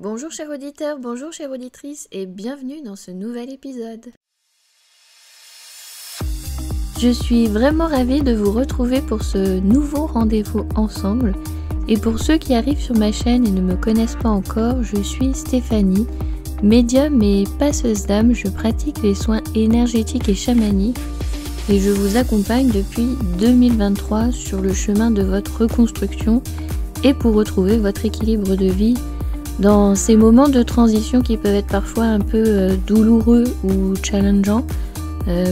Bonjour chers auditeurs, bonjour chère auditrice et bienvenue dans ce nouvel épisode. Je suis vraiment ravie de vous retrouver pour ce nouveau rendez-vous ensemble. Et pour ceux qui arrivent sur ma chaîne et ne me connaissent pas encore, je suis Stéphanie, médium et passeuse d'âme. Je pratique les soins énergétiques et chamaniques et je vous accompagne depuis 2023 sur le chemin de votre reconstruction et pour retrouver votre équilibre de vie dans ces moments de transition qui peuvent être parfois un peu douloureux ou challengeants,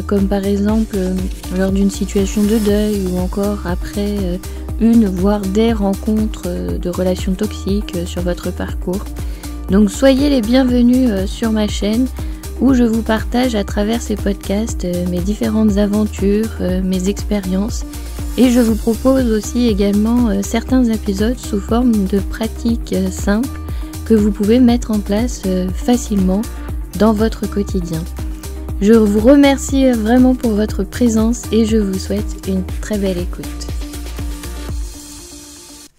comme par exemple lors d'une situation de deuil ou encore après une voire des rencontres de relations toxiques sur votre parcours. Donc soyez les bienvenus sur ma chaîne où je vous partage à travers ces podcasts mes différentes aventures, mes expériences et je vous propose aussi également certains épisodes sous forme de pratiques simples que vous pouvez mettre en place facilement dans votre quotidien. Je vous remercie vraiment pour votre présence et je vous souhaite une très belle écoute.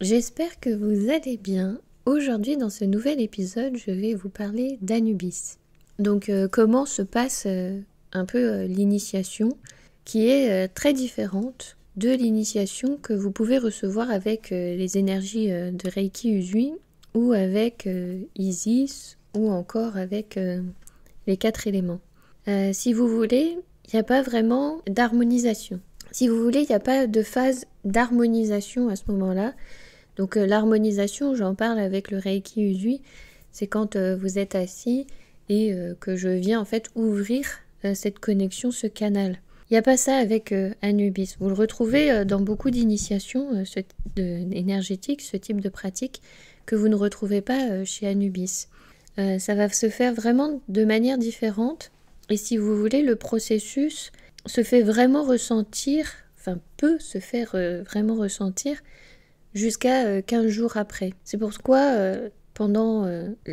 J'espère que vous allez bien. Aujourd'hui, dans ce nouvel épisode, je vais vous parler d'Anubis. Donc, comment se passe un peu l'initiation qui est très différente de l'initiation que vous pouvez recevoir avec les énergies de Reiki Usui ou avec Isis ou encore avec les 4 éléments. Si vous voulez, il n'y a pas vraiment d'harmonisation. Si vous voulez, il n'y a pas de phase d'harmonisation à ce moment-là. Donc l'harmonisation, j'en parle avec le Reiki Usui, c'est quand vous êtes assis et que je viens en fait ouvrir cette connexion, ce canal. Il n'y a pas ça avec Anubis. Vous le retrouvez dans beaucoup d'initiations énergétiques, ce type de pratique, que vous ne retrouvez pas chez Anubis. Ça va se faire vraiment de manière différente. Et si vous voulez, le processus se fait vraiment ressentir, enfin peut se faire vraiment ressentir jusqu'à 15 jours après. C'est pourquoi pendant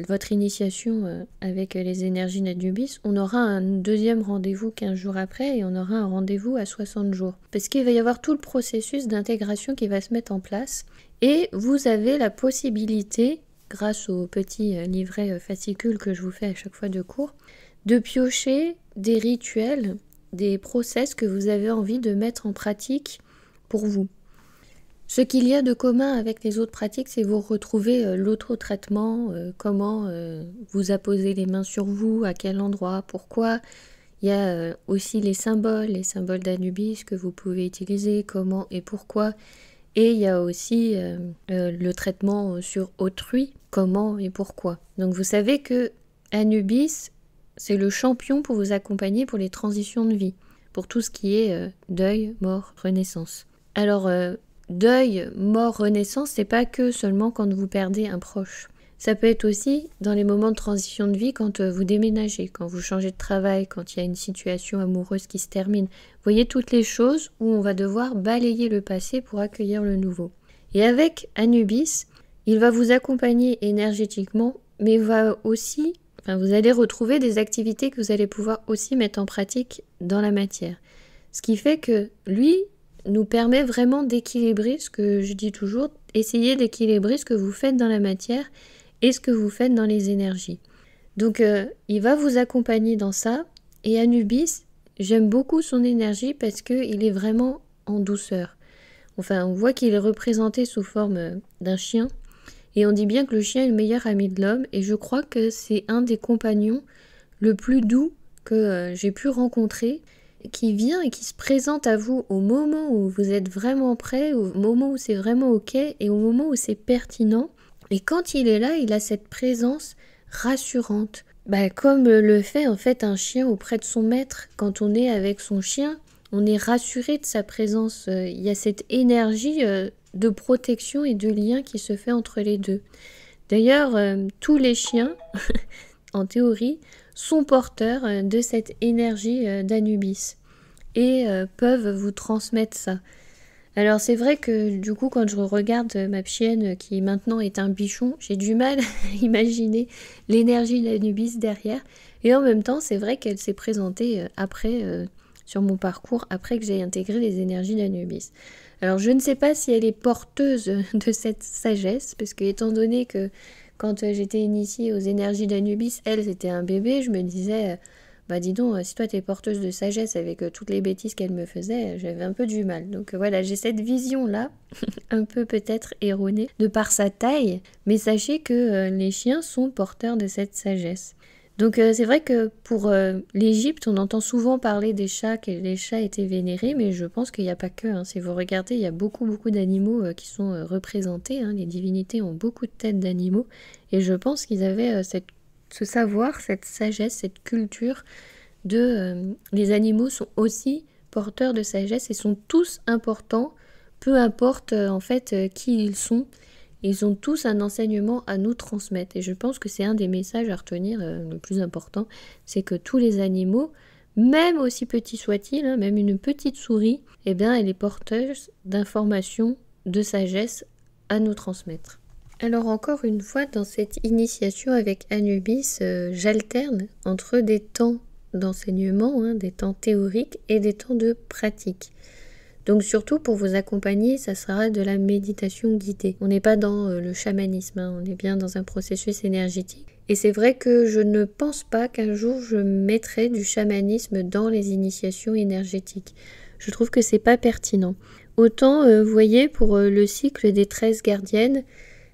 votre initiation avec les énergies d'Anubis, on aura un deuxième rendez-vous 15 jours après et on aura un rendez-vous à 60 jours. Parce qu'il va y avoir tout le processus d'intégration qui va se mettre en place et vous avez la possibilité, grâce au petit livret fascicule que je vous fais à chaque fois de cours, de piocher des rituels, des process que vous avez envie de mettre en pratique pour vous. Ce qu'il y a de commun avec les autres pratiques, c'est vous retrouver l'auto-traitement, comment vous apposez les mains sur vous, à quel endroit, pourquoi. Il y a aussi les symboles d'Anubis que vous pouvez utiliser, comment et pourquoi. Et il y a aussi le traitement sur autrui, comment et pourquoi. Donc vous savez que Anubis, c'est le champion pour vous accompagner pour les transitions de vie, pour tout ce qui est deuil, mort, renaissance. Alors, deuil, mort, renaissance, c'est pas que seulement quand vous perdez un proche. Ça peut être aussi dans les moments de transition de vie quand vous déménagez, quand vous changez de travail, quand il y a une situation amoureuse qui se termine. Vous voyez toutes les choses où on va devoir balayer le passé pour accueillir le nouveau. Et avec Anubis, il va vous accompagner énergétiquement, mais va aussi, vous allez retrouver des activités que vous allez pouvoir aussi mettre en pratique dans la matière. Ce qui fait que lui nous permet vraiment d'équilibrer ce que je dis toujours, essayer d'équilibrer ce que vous faites dans la matière et ce que vous faites dans les énergies. Donc il va vous accompagner dans ça. Et Anubis, j'aime beaucoup son énergie parce qu'il est vraiment en douceur. Enfin, on voit qu'il est représenté sous forme d'un chien. Et on dit bien que le chien est le meilleur ami de l'homme. Et je crois que c'est un des compagnons le plus doux que j'ai pu rencontrer, qui vient et qui se présente à vous au moment où vous êtes vraiment prêt, au moment où c'est vraiment ok et au moment où c'est pertinent. Et quand il est là, il a cette présence rassurante. Comme le fait en fait un chien auprès de son maître. Quand on est avec son chien, on est rassuré de sa présence. Il y a cette énergie de protection et de lien qui se fait entre les deux. D'ailleurs, tous les chiens, en théorie, sont porteurs de cette énergie d'Anubis et peuvent vous transmettre ça. Alors c'est vrai que du coup quand je regarde ma chienne qui maintenant est un bichon, j'ai du mal à imaginer l'énergie d'Anubis derrière et en même temps c'est vrai qu'elle s'est présentée après sur mon parcours après que j'ai intégré les énergies d'Anubis. Alors je ne sais pas si elle est porteuse de cette sagesse parce que étant donné que Quand j'étais initiée aux énergies d'Anubis, elle, c'était un bébé, je me disais, bah dis donc, si toi t'es porteuse de sagesse avec toutes les bêtises qu'elle me faisait, j'avais un peu du mal. Donc voilà, j'ai cette vision-là, un peu peut-être erronée, de par sa taille, mais sachez que les chiens sont porteurs de cette sagesse. Donc c'est vrai que pour l'Égypte, on entend souvent parler des chats, que les chats étaient vénérés, mais je pense qu'il n'y a pas que. Hein. Si vous regardez, il y a beaucoup d'animaux qui sont représentés. Hein. Les divinités ont beaucoup de têtes d'animaux. Et je pense qu'ils avaient ce savoir, cette sagesse, cette culture de... les animaux sont aussi porteurs de sagesse et sont tous importants, peu importe en fait qui ils sont. Ils ont tous un enseignement à nous transmettre. Et je pense que c'est un des messages à retenir le plus important. C'est que tous les animaux, même aussi petits soient-ils, hein, même une petite souris, eh bien, elle est porteuse d'informations, de sagesse à nous transmettre. Alors encore une fois, dans cette initiation avec Anubis, j'alterne entre des temps d'enseignement, hein, des temps théoriques et des temps de pratique. Donc surtout pour vous accompagner, ça sera de la méditation guidée. On n'est pas dans le chamanisme, hein, on est bien dans un processus énergétique. Et c'est vrai que je ne pense pas qu'un jour je mettrai du chamanisme dans les initiations énergétiques. Je trouve que c'est pas pertinent. Autant, vous voyez, pour le cycle des 13 gardiennes,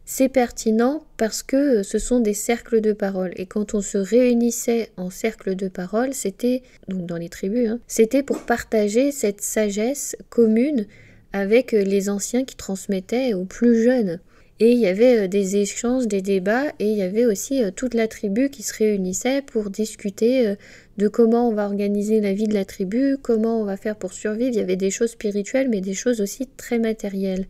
c'est pertinent parce que ce sont des cercles de parole. Et quand on se réunissait en cercle de parole, c'était, donc dans les tribus, hein, c'était pour partager cette sagesse commune avec les anciens qui transmettaient aux plus jeunes. Et il y avait des échanges, des débats, et il y avait aussi toute la tribu qui se réunissait pour discuter de comment on va organiser la vie de la tribu, comment on va faire pour survivre. Il y avait des choses spirituelles, mais des choses aussi très matérielles.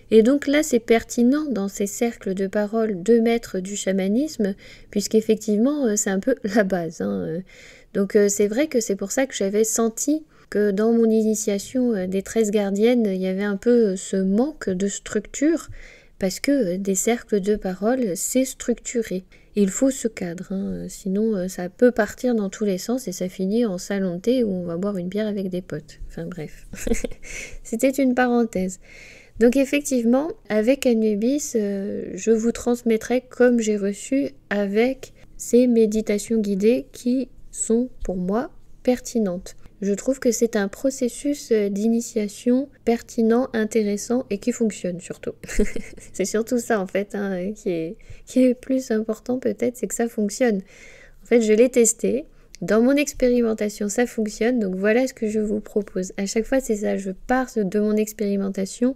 Et donc là, c'est pertinent dans ces cercles de parole de mettre du chamanisme, puisqu'effectivement, c'est un peu la base. Hein. Donc c'est vrai que c'est pour ça que j'avais senti que dans mon initiation des 13 gardiennes, il y avait un peu ce manque de structure, parce que des cercles de parole, c'est structuré. Il faut ce cadre, hein. Sinon ça peut partir dans tous les sens et ça finit en salon de thé où on va boire une bière avec des potes. Enfin bref, c'était une parenthèse. Donc effectivement, avec Anubis, je vous transmettrai comme j'ai reçu avec ces méditations guidées qui sont pour moi pertinentes. Je trouve que c'est un processus d'initiation pertinent, intéressant et qui fonctionne surtout. C'est surtout ça en fait hein, qui est plus important peut-être, c'est que ça fonctionne. En fait, je l'ai testé. Dans mon expérimentation, ça fonctionne, donc voilà ce que je vous propose. À chaque fois, c'est ça, je pars de mon expérimentation,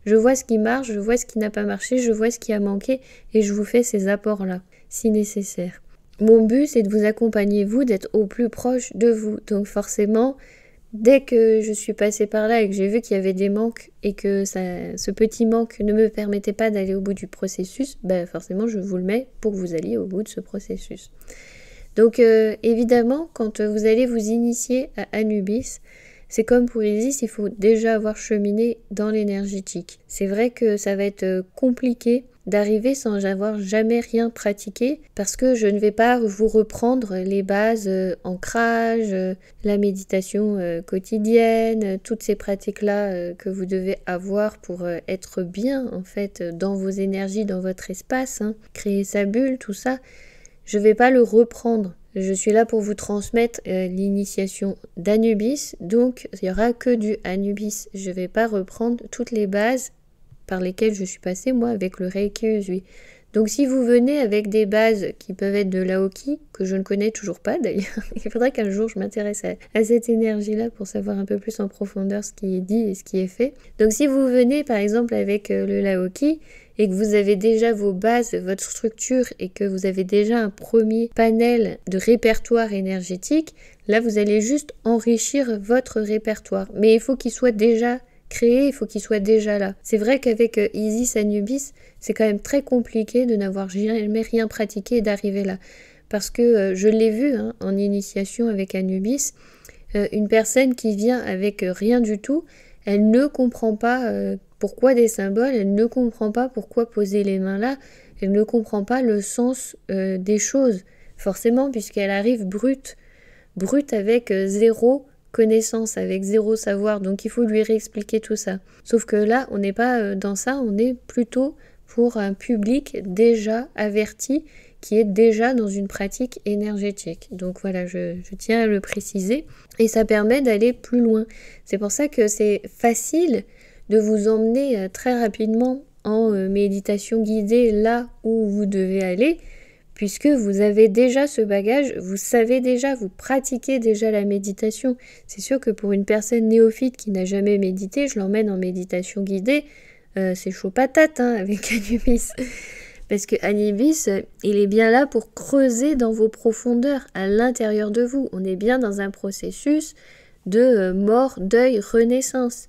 je vois ce qui marche, je vois ce qui n'a pas marché, je vois ce qui a manqué, et je vous fais ces apports-là, si nécessaire. Mon but, c'est de vous accompagner, vous, d'être au plus proche de vous. Donc forcément, dès que je suis passée par là et que j'ai vu qu'il y avait des manques, et que ce petit manque ne me permettait pas d'aller au bout du processus, ben forcément, je vous le mets pour que vous alliez au bout de ce processus. Donc évidemment, quand vous allez vous initier à Anubis, c'est comme pour Isis, il faut déjà avoir cheminé dans l'énergétique. C'est vrai que ça va être compliqué d'arriver sans avoir jamais rien pratiqué, parce que je ne vais pas vous reprendre les bases ancrage, la méditation quotidienne, toutes ces pratiques-là que vous devez avoir pour être bien en fait dans vos énergies, dans votre espace, hein, créer sa bulle, tout ça. Je ne vais pas le reprendre. Je suis là pour vous transmettre l'initiation d'Anubis, donc il n'y aura que du Anubis. Je ne vais pas reprendre toutes les bases par lesquelles je suis passée, moi, avec le Reiki Usui. Donc si vous venez avec des bases qui peuvent être de l'Aoki, que je ne connais toujours pas d'ailleurs, il faudrait qu'un jour je m'intéresse à cette énergie-là pour savoir un peu plus en profondeur ce qui est dit et ce qui est fait. Donc si vous venez par exemple avec le Laoki, et que vous avez déjà vos bases, votre structure et que vous avez déjà un premier panel de répertoire énergétique, là vous allez juste enrichir votre répertoire. Mais il faut qu'il soit déjà créé, il faut qu'il soit déjà là. C'est vrai qu'avec Isis Anubis, c'est quand même très compliqué de n'avoir jamais rien pratiqué et d'arriver là. Parce que je l'ai vu hein, en initiation avec Anubis, une personne qui vient avec rien du tout, elle ne comprend pas pourquoi des symboles, elle ne comprend pas pourquoi poser les mains là, elle ne comprend pas le sens des choses, forcément, puisqu'elle arrive brute avec zéro connaissance, avec zéro savoir, donc il faut lui réexpliquer tout ça. Sauf que là, on n'est pas dans ça, on est plutôt pour un public déjà averti, qui est déjà dans une pratique énergétique. Donc voilà, je tiens à le préciser. Et ça permet d'aller plus loin. C'est pour ça que c'est facile de vous emmener très rapidement en méditation guidée là où vous devez aller, puisque vous avez déjà ce bagage, vous savez déjà, vous pratiquez déjà la méditation. C'est sûr que pour une personne néophyte qui n'a jamais médité, je l'emmène en méditation guidée, c'est chaud patate avec Anubis. Parce que Anubis, il est bien là pour creuser dans vos profondeurs, à l'intérieur de vous. On est bien dans un processus de mort, deuil, renaissance.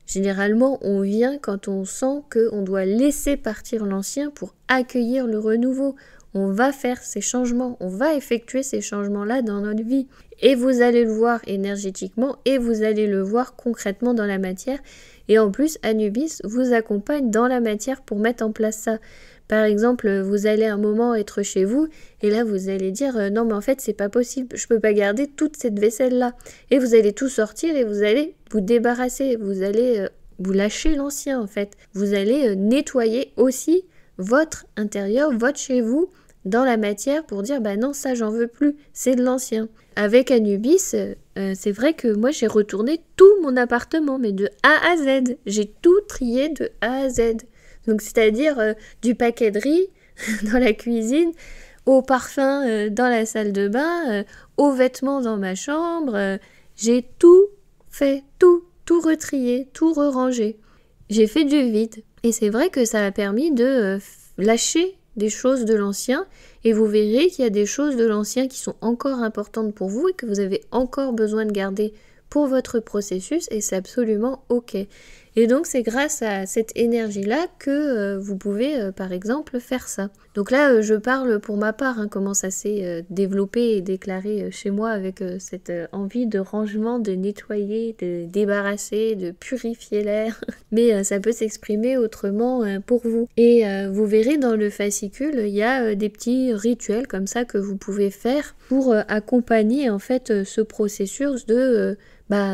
Généralement, on vient quand on sent qu'on doit laisser partir l'ancien pour accueillir le renouveau. On va faire ces changements, on va effectuer ces changements-là dans notre vie. Et vous allez le voir énergétiquement et vous allez le voir concrètement dans la matière. Et en plus, Anubis vous accompagne dans la matière pour mettre en place ça. Par exemple, vous allez un moment être chez vous et là vous allez dire non mais en fait c'est pas possible, je peux pas garder toute cette vaisselle là. Et vous allez tout sortir et vous allez vous débarrasser, vous allez vous lâcher l'ancien en fait. Vous allez nettoyer aussi votre intérieur, votre chez vous dans la matière pour dire bah non ça j'en veux plus, c'est de l'ancien. Avec Anubis, c'est vrai que moi j'ai retourné tout mon appartement mais de A à Z, j'ai tout trié de A à Z. Donc c'est-à-dire du paquet de riz dans la cuisine, au parfum dans la salle de bain, aux vêtements dans ma chambre. J'ai tout fait, tout retrié, tout rerangé. J'ai fait du vide. Et c'est vrai que ça a permis de lâcher des choses de l'ancien. Et vous verrez qu'il y a des choses de l'ancien qui sont encore importantes pour vous et que vous avez encore besoin de garder pour votre processus. Et c'est absolument OK. Et donc c'est grâce à cette énergie-là que vous pouvez par exemple faire ça. Donc là je parle pour ma part, comment ça s'est développé et déclaré chez moi avec cette envie de rangement, de nettoyer, de débarrasser, de purifier l'air. Mais ça peut s'exprimer autrement pour vous. Et vous verrez dans le fascicule, il y a des petits rituels comme ça que vous pouvez faire pour accompagner en fait ce processus de...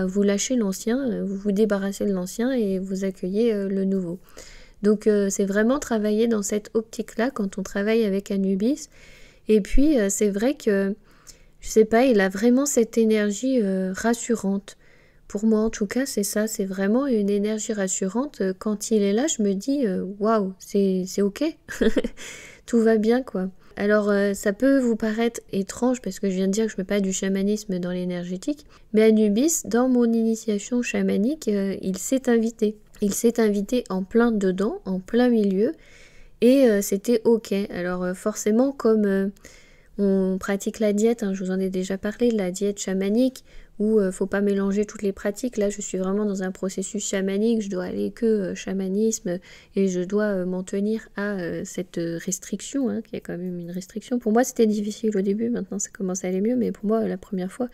vous lâchez l'ancien, vous vous débarrassez de l'ancien et vous accueillez le nouveau. Donc c'est vraiment travailler dans cette optique-là quand on travaille avec Anubis. Et puis c'est vrai que, je sais pas, il a vraiment cette énergie rassurante. Pour moi en tout cas c'est ça, c'est vraiment une énergie rassurante. Quand il est là je me dis waouh, c'est ok, tout va bien quoi. Alors ça peut vous paraître étrange parce que je viens de dire que je ne mets pas du chamanisme dans l'énergétique, mais Anubis, dans mon initiation chamanique, il s'est invité. Il s'est invité en plein dedans, en plein milieu, et c'était ok. Alors forcément, comme on pratique la diète, je vous en ai déjà parlé, la diète chamanique, où faut pas mélanger toutes les pratiques. Là, je suis vraiment dans un processus chamanique, je dois aller que chamanisme et je dois m'en tenir à cette restriction, qui est quand même une restriction. Pour moi, c'était difficile au début, maintenant ça commence à aller mieux, mais pour moi, la première fois,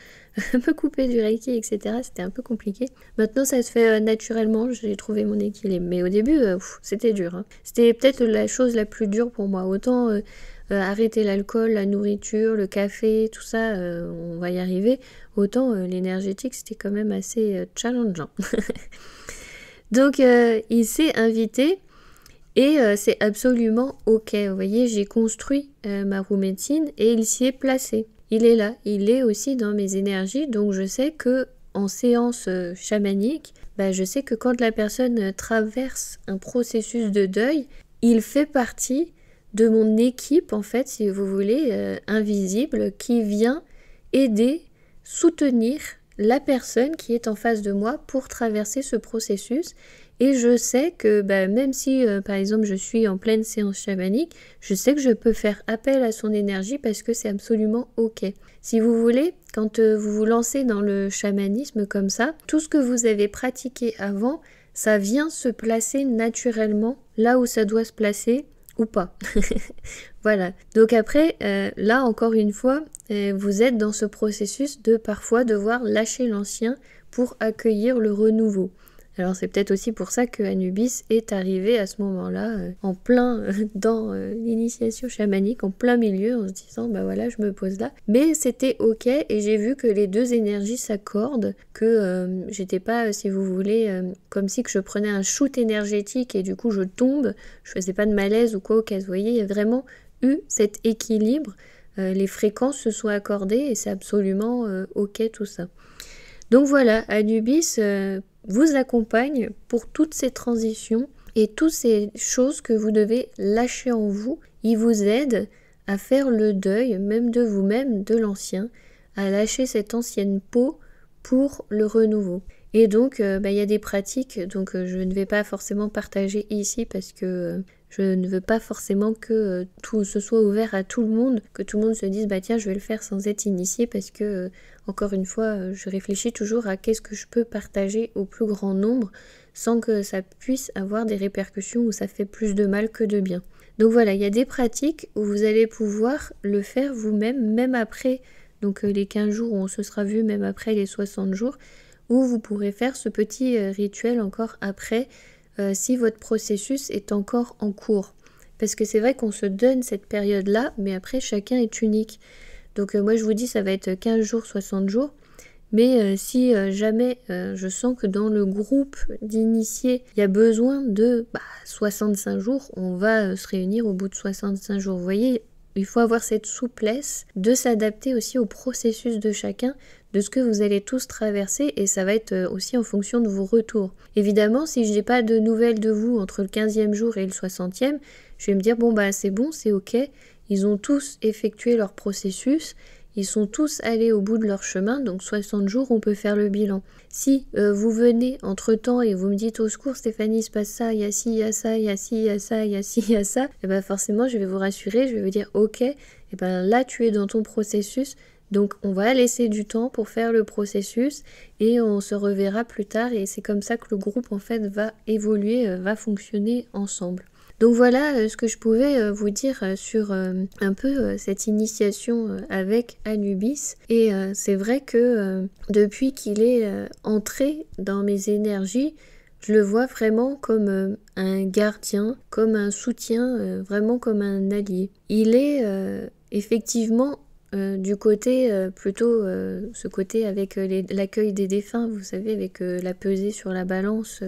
me couper du Reiki, etc., c'était un peu compliqué. Maintenant, ça se fait naturellement, j'ai trouvé mon équilibre, mais au début, c'était dur. C'était peut-être la chose la plus dure pour moi, autant... arrêter l'alcool, la nourriture, le café, tout ça, on va y arriver. Autant l'énergétique, c'était quand même assez challengeant. Donc, il s'est invité et c'est absolument ok. Vous voyez, j'ai construit ma roue médecine et il s'y est placé. Il est là, il est aussi dans mes énergies, donc je sais que en séance chamanique, je sais que quand la personne traverse un processus de deuil, il fait partie de mon équipe, en fait, si vous voulez, invisible, qui vient aider, soutenir la personne qui est en face de moi pour traverser ce processus. Et je sais que même si, par exemple, je suis en pleine séance chamanique, je sais que je peux faire appel à son énergie parce que c'est absolument ok. Si vous voulez, quand vous vous lancez dans le chamanisme comme ça, tout ce que vous avez pratiqué avant, ça vient se placer naturellement là où ça doit se placer, ou pas. Voilà. Donc après, là encore une fois, vous êtes dans ce processus de parfois devoir lâcher l'ancien pour accueillir le renouveau. Alors c'est peut-être aussi pour ça que Anubis est arrivé à ce moment-là, en plein dans l'initiation chamanique, en plein milieu, en se disant bah voilà, je me pose là. Mais c'était ok, et j'ai vu que les deux énergies s'accordent, que j'étais pas, si vous voulez, comme si que je prenais un shoot énergétique et du coup je tombe, je faisais pas de malaise ou quoi au cas. Vous voyez, il y a vraiment eu cet équilibre, les fréquences se sont accordées et c'est absolument ok tout ça. Donc voilà, Anubis vous accompagne pour toutes ces transitions et toutes ces choses que vous devez lâcher en vous. Il vous aide à faire le deuil, même de vous-même, de l'ancien, à lâcher cette ancienne peau pour le renouveau. Et donc, il y a des pratiques, donc je ne vais pas forcément partager ici parce que je ne veux pas forcément que tout ce soit ouvert à tout le monde, que tout le monde se dise bah tiens je vais le faire sans être initié parce que encore une fois je réfléchis toujours à qu'est-ce que je peux partager au plus grand nombre sans que ça puisse avoir des répercussions où ça fait plus de mal que de bien. Donc voilà, il y a des pratiques où vous allez pouvoir le faire vous-même, même après donc les 15 jours où on se sera vu, même après les 60 jours, où vous pourrez faire ce petit rituel encore après si votre processus est encore en cours. Parce que c'est vrai qu'on se donne cette période-là, mais après chacun est unique. Donc moi je vous dis ça va être 15 jours, 60 jours. Mais si jamais je sens que dans le groupe d'initiés, il y a besoin de 65 jours, on va se réunir au bout de 65 jours. Vous voyez, il faut avoir cette souplesse de s'adapter aussi au processus de chacun, de ce que vous allez tous traverser, et ça va être aussi en fonction de vos retours. Évidemment, si je n'ai pas de nouvelles de vous entre le 15e jour et le 60e, je vais me dire c'est bon, c'est ok, ils ont tous effectué leur processus, ils sont tous allés au bout de leur chemin, donc 60 jours, on peut faire le bilan. Si vous venez entre-temps et vous me dites au secours Stéphanie, il se passe ça, il y a ci, il y a ça, il y a ci, il y a ça, il y a ci, il y a ça, et bien forcément je vais vous rassurer, je vais vous dire ok, et bien là tu es dans ton processus, donc on va laisser du temps pour faire le processus et on se reverra plus tard, et c'est comme ça que le groupe en fait va évoluer, va fonctionner ensemble. Donc voilà ce que je pouvais vous dire sur un peu cette initiation avec Anubis. Et c'est vrai que depuis qu'il est entré dans mes énergies, je le vois vraiment comme un gardien, comme un soutien, vraiment comme un allié. Il est effectivement du côté plutôt ce côté avec l'accueil des défunts, vous savez, avec la pesée sur la balance,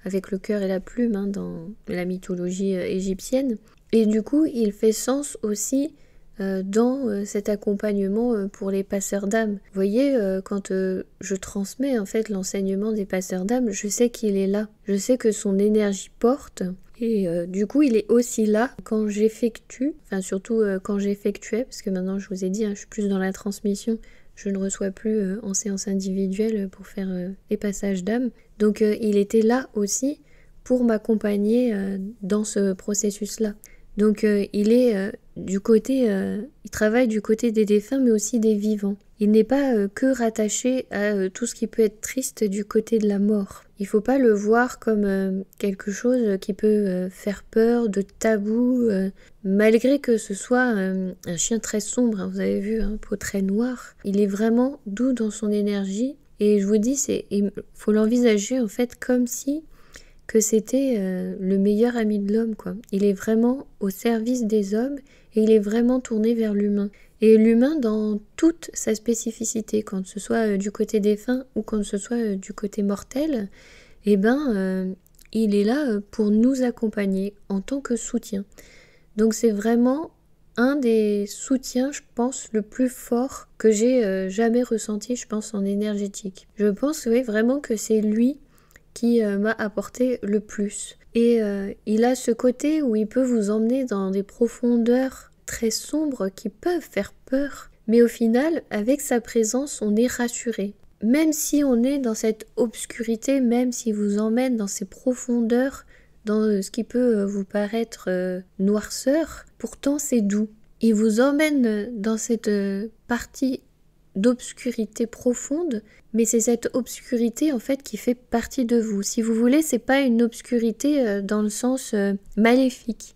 avec le cœur et la plume dans la mythologie égyptienne. Et du coup, il fait sens aussi dans cet accompagnement pour les passeurs d'âme. Vous voyez, quand je transmets en fait l'enseignement des passeurs d'âme, je sais qu'il est là. Je sais que son énergie porte. Et du coup, il est aussi là quand j'effectue, enfin surtout quand j'effectuais, parce que maintenant je vous ai dit, je suis plus dans la transmission. Je ne reçois plus en séance individuelle pour faire les passages d'âme. Donc il était là aussi pour m'accompagner dans ce processus-là. Donc il est du côté, il travaille du côté des défunts mais aussi des vivants. Il n'est pas que rattaché à tout ce qui peut être triste du côté de la mort. Il ne faut pas le voir comme quelque chose qui peut faire peur, de tabou, malgré que ce soit un chien très sombre, vous avez vu, peau très noire. Il est vraiment doux dans son énergie et je vous dis, il faut l'envisager en fait comme si que c'était le meilleur ami de l'homme, quoi. Il est vraiment au service des hommes et il est vraiment tourné vers l'humain. Et l'humain dans toute sa spécificité, quand ce soit du côté défunt ou quand ce soit du côté mortel, il est là pour nous accompagner en tant que soutien. Donc c'est vraiment un des soutiens, je pense, le plus fort que j'ai jamais ressenti, je pense, en énergétique. Je pense vraiment que c'est lui qui m'a apporté le plus. Et il a ce côté où il peut vous emmener dans des profondeurs très sombres qui peuvent faire peur. Mais au final, avec sa présence, on est rassuré. Même si on est dans cette obscurité, même s'il vous emmène dans ces profondeurs, dans ce qui peut vous paraître noirceur, pourtant c'est doux. Il vous emmène dans cette partie d'obscurité profonde, mais c'est cette obscurité en fait qui fait partie de vous. Si vous voulez, c'est pas une obscurité dans le sens maléfique.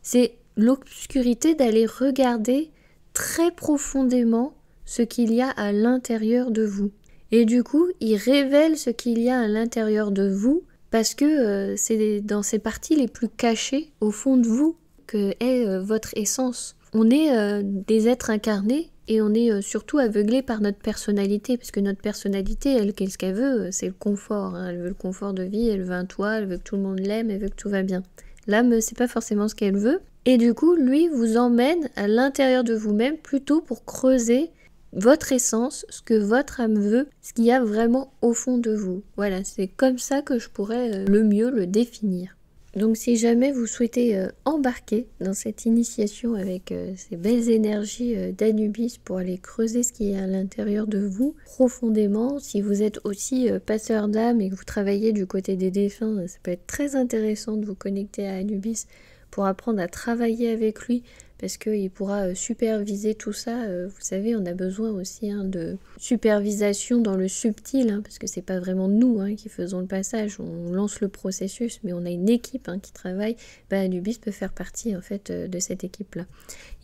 C'est l'obscurité d'aller regarder très profondément ce qu'il y a à l'intérieur de vous. Et du coup, il révèle ce qu'il y a à l'intérieur de vous parce que c'est dans ces parties les plus cachées au fond de vous que est votre essence. On est des êtres incarnés et on est surtout aveuglé par notre personnalité, parce que notre personnalité, elle, qu'est-ce qu'elle veut? C'est le confort, hein. Elle veut le confort de vie, elle veut un toit, elle veut que tout le monde l'aime, elle veut que tout va bien. L'âme, c'est pas forcément ce qu'elle veut. Et du coup, lui vous emmène à l'intérieur de vous-même plutôt pour creuser votre essence, ce que votre âme veut, ce qu'il y a vraiment au fond de vous. Voilà, c'est comme ça que je pourrais le mieux le définir. Donc si jamais vous souhaitez embarquer dans cette initiation avec ces belles énergies d'Anubis pour aller creuser ce qui est à l'intérieur de vous profondément, si vous êtes aussi passeur d'âme et que vous travaillez du côté des défunts, ça peut être très intéressant de vous connecter à Anubis pour apprendre à travailler avec lui, parce qu'il pourra superviser tout ça. Vous savez, on a besoin aussi de supervision dans le subtil, parce que c'est pas vraiment nous qui faisons le passage, on lance le processus, mais on a une équipe qui travaille. Anubis peut faire partie en fait de cette équipe-là.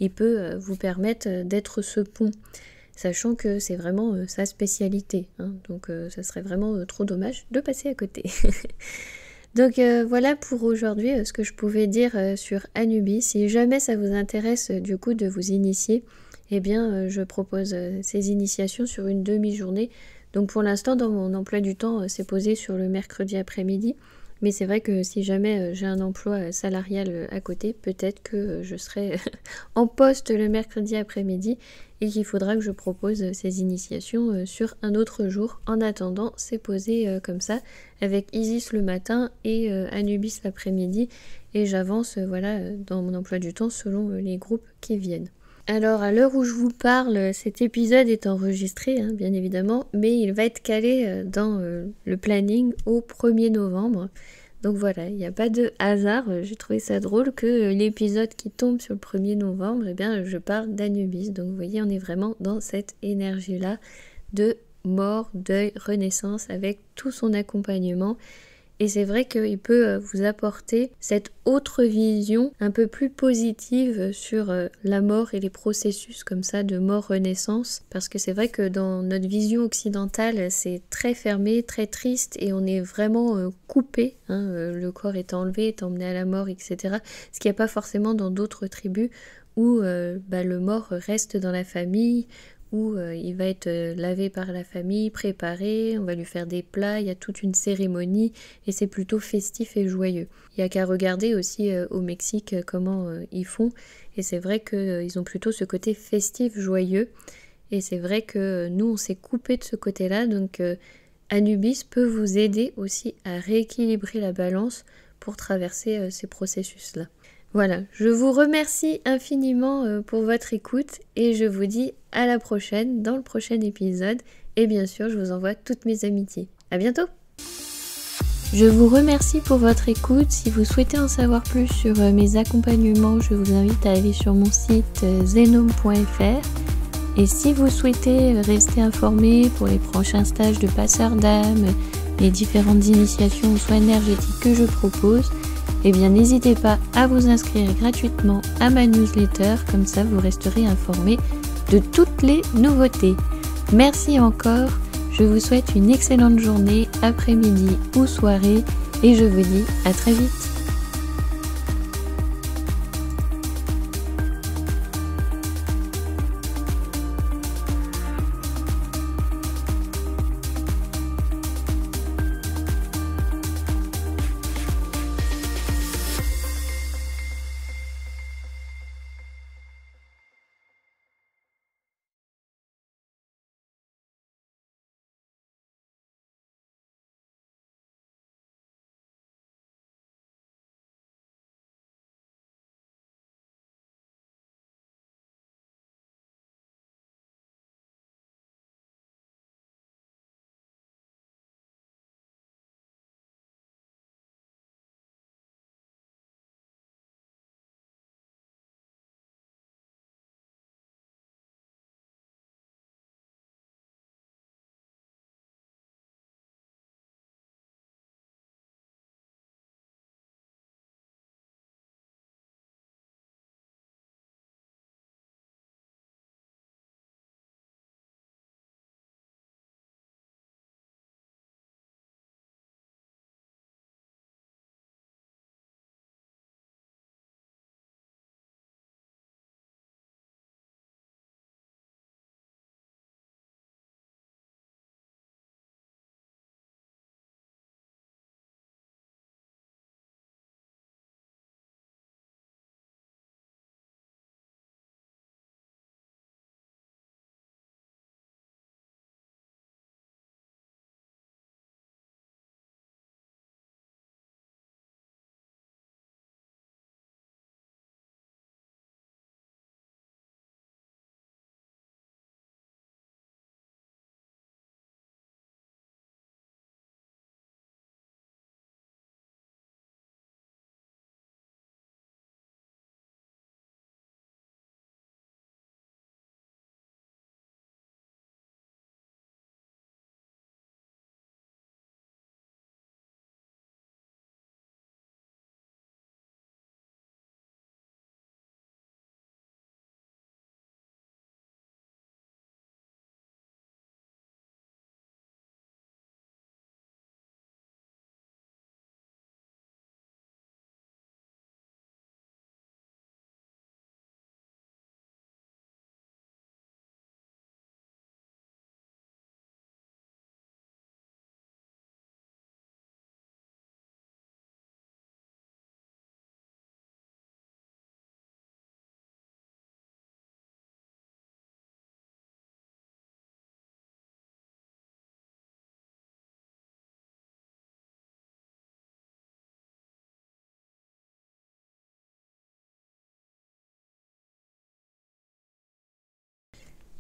Il peut vous permettre d'être ce pont, sachant que c'est vraiment sa spécialité. Donc ça serait vraiment trop dommage de passer à côté. Donc voilà pour aujourd'hui ce que je pouvais dire sur Anubis. Si jamais ça vous intéresse du coup de vous initier, eh bien je propose ces initiations sur une demi-journée. Donc pour l'instant dans mon emploi du temps c'est posé sur le mercredi après-midi. Mais c'est vrai que si jamais j'ai un emploi salarial à côté, peut-être que je serai en poste le mercredi après-midi et qu'il faudra que je propose ces initiations sur un autre jour. En attendant, c'est posé comme ça, avec Isis le matin et Anubis l'après-midi. Et j'avance dans mon emploi du temps selon les groupes qui viennent. Alors à l'heure où je vous parle, cet épisode est enregistré, bien évidemment, mais il va être calé dans le planning au 1er novembre. Donc voilà, il n'y a pas de hasard. J'ai trouvé ça drôle que l'épisode qui tombe sur le 1er novembre, eh bien je parle d'Anubis. Donc vous voyez, on est vraiment dans cette énergie-là de mort, deuil, renaissance avec tout son accompagnement. Et c'est vrai qu'il peut vous apporter cette autre vision un peu plus positive sur la mort et les processus comme ça de mort-renaissance. Parce que c'est vrai que dans notre vision occidentale, c'est très fermé, très triste et on est vraiment coupé. Le corps est enlevé, est emmené à la mort, etc. Ce qu'il n'y a pas forcément dans d'autres tribus où le mort reste dans la famille, où il va être lavé par la famille, préparé, on va lui faire des plats, il y a toute une cérémonie et c'est plutôt festif et joyeux. Il n'y a qu'à regarder aussi au Mexique comment ils font et c'est vrai qu'ils ont plutôt ce côté festif, joyeux et c'est vrai que nous on s'est coupé de ce côté-là, donc Anubis peut vous aider aussi à rééquilibrer la balance pour traverser ces processus-là. Voilà, je vous remercie infiniment pour votre écoute et je vous dis à la prochaine dans le prochain épisode et bien sûr je vous envoie toutes mes amitiés. À bientôt! Je vous remercie pour votre écoute. Si vous souhaitez en savoir plus sur mes accompagnements, je vous invite à aller sur mon site zenome.fr et si vous souhaitez rester informé pour les prochains stages de passeur d'âme, les différentes initiations ou soins énergétiques que je propose, eh bien n'hésitez pas à vous inscrire gratuitement à ma newsletter, comme ça vous resterez informé de toutes les nouveautés. Merci encore, je vous souhaite une excellente journée, après-midi ou soirée et je vous dis à très vite.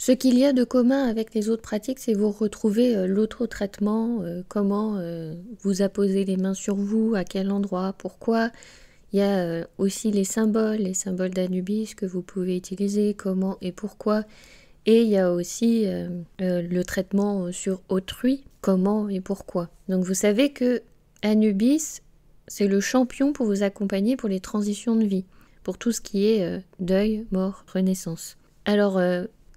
Ce qu'il y a de commun avec les autres pratiques, c'est vous retrouver l'autotraitement, comment vous apposez les mains sur vous, à quel endroit, pourquoi. Il y a aussi les symboles d'Anubis que vous pouvez utiliser, comment et pourquoi. Et il y a aussi le traitement sur autrui, comment et pourquoi. Donc vous savez que Anubis, c'est le champion pour vous accompagner pour les transitions de vie, pour tout ce qui est deuil, mort, renaissance. Alors,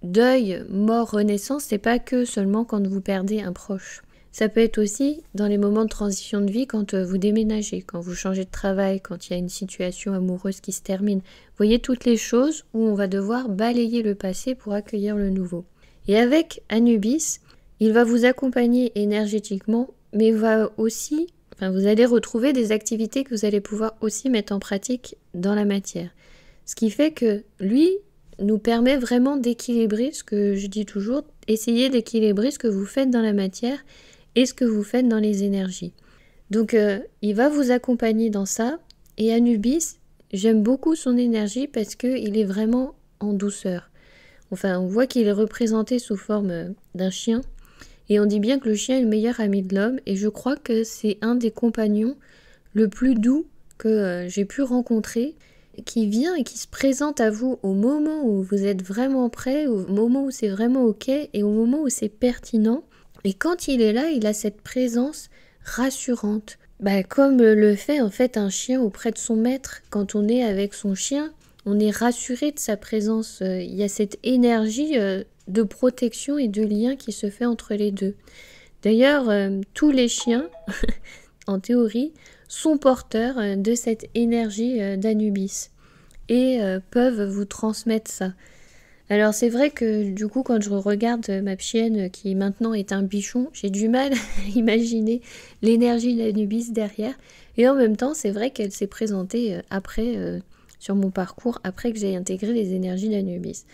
deuil, mort, renaissance, c'est pas que seulement quand vous perdez un proche. Ça peut être aussi dans les moments de transition de vie quand vous déménagez, quand vous changez de travail, quand il y a une situation amoureuse qui se termine. Vous voyez toutes les choses où on va devoir balayer le passé pour accueillir le nouveau. Et avec Anubis, il va vous accompagner énergétiquement, mais va aussi, vous allez retrouver des activités que vous allez pouvoir aussi mettre en pratique dans la matière. Ce qui fait que lui nous permet vraiment d'équilibrer, ce que je dis toujours, essayer d'équilibrer ce que vous faites dans la matière et ce que vous faites dans les énergies. Donc il va vous accompagner dans ça, et Anubis, j'aime beaucoup son énergie parce qu'il est vraiment en douceur. Enfin, on voit qu'il est représenté sous forme d'un chien, et on dit bien que le chien est le meilleur ami de l'homme, et je crois que c'est un des compagnons le plus doux que j'ai pu rencontrer, qui vient et qui se présente à vous au moment où vous êtes vraiment prêt, au moment où c'est vraiment ok, et au moment où c'est pertinent. Et quand il est là, il a cette présence rassurante. Comme le fait en fait un chien auprès de son maître. Quand on est avec son chien, on est rassuré de sa présence. Il y a cette énergie de protection et de lien qui se fait entre les deux. D'ailleurs, tous les chiens, en théorie, sont porteurs de cette énergie d'Anubis et peuvent vous transmettre ça. Alors c'est vrai que du coup quand je regarde ma chienne qui maintenant est un bichon, j'ai du mal à imaginer l'énergie d'Anubis derrière, et en même temps c'est vrai qu'elle s'est présentée après sur mon parcours, après que j'ai intégré les énergies d'Anubis.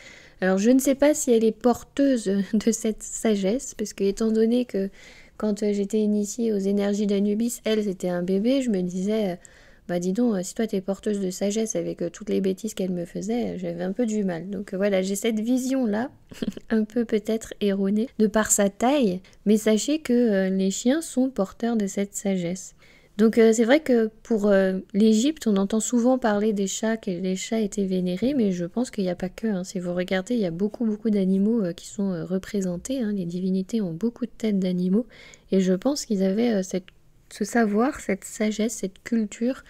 Alors je ne sais pas si elle est porteuse de cette sagesse, parce que étant donné que quand j'étais initiée aux énergies d'Anubis, elle c'était un bébé, je me disais... dis donc, si toi t'es porteuse de sagesse avec toutes les bêtises qu'elle me faisait, j'avais un peu du mal. Donc voilà, j'ai cette vision-là, un peu peut-être erronée, de par sa taille, mais sachez que les chiens sont porteurs de cette sagesse. Donc c'est vrai que pour l'Égypte, on entend souvent parler des chats, que les chats étaient vénérés, mais je pense qu'il n'y a pas que. Si vous regardez, il y a beaucoup d'animaux qui sont représentés. Les divinités ont beaucoup de têtes d'animaux, et je pense qu'ils avaient ce savoir, cette sagesse, cette culture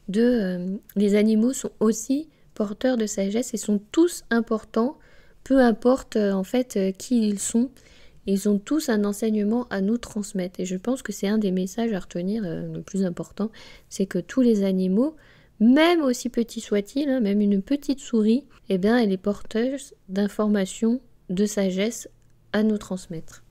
de... les animaux sont aussi porteurs de sagesse et sont tous importants, peu importe qui ils sont. Ils ont tous un enseignement à nous transmettre. Et je pense que c'est un des messages à retenir le plus important, c'est que tous les animaux, même aussi petits soient-ils, même une petite souris, elle est porteuse d'informations, de sagesse à nous transmettre.